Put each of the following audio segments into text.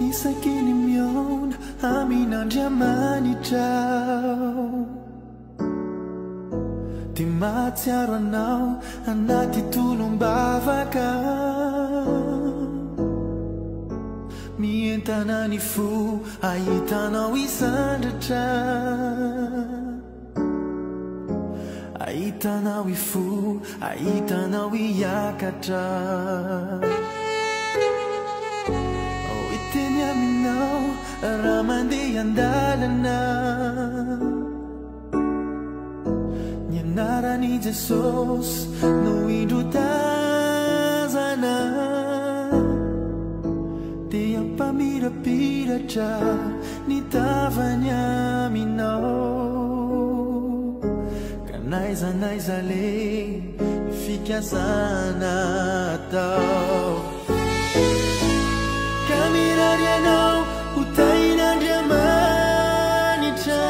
isaky ny miona amin'Andriamanitrao dia mahatsiaro anao anaty tolom-bavaka mientana ny fo ahitanao isandratra ahitanao ifo ahitanao iakatra iteny aminao raha mandeha andalana ny anarany Jesosy no indro tazana dia ampamirapiratra ny tavany aminao ka naiza naiza le fikasana atao ka mirary anao ho tain'Andriamanitra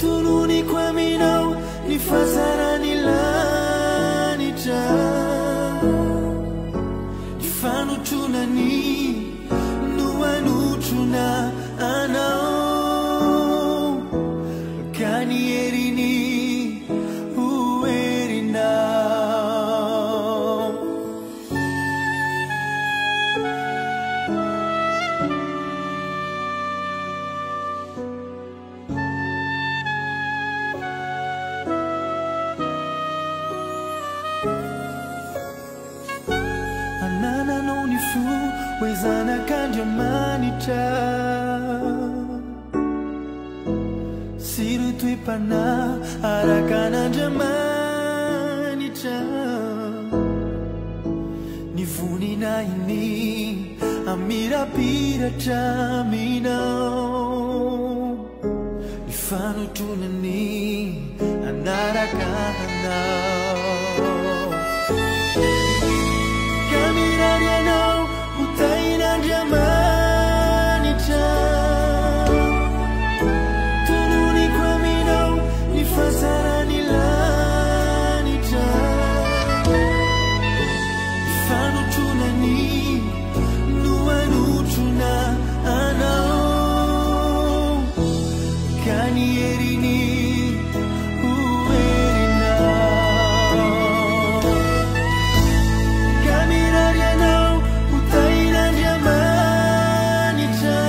tononiko aminao ny fahazarany lanitra ny fanotronany no anotrona anao ka ny herini ho herinao anananao ny fo hoe zanak'Andriamanitra sy ireo toe-panahy araka an'Andriamanitra ny voninahiny amirapiratra aminao ny fanotronany anaraka anao ka mirary anao ho tain'Andriamanitra tononiko aminao ny fahazarany lanitra ny fanotronany no anotrona anao ka ny herini ho herinao ka mirary anao ho tain'Andriamanitra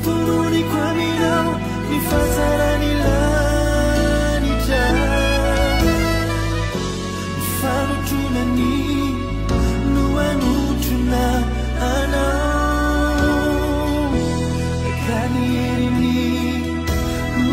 tononiko aminao ny fahazarany lanitra ny fanotronany no anotrona anao ka ny herini ho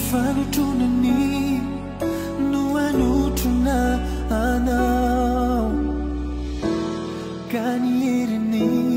fanotronany no anotrona anao ka ny herini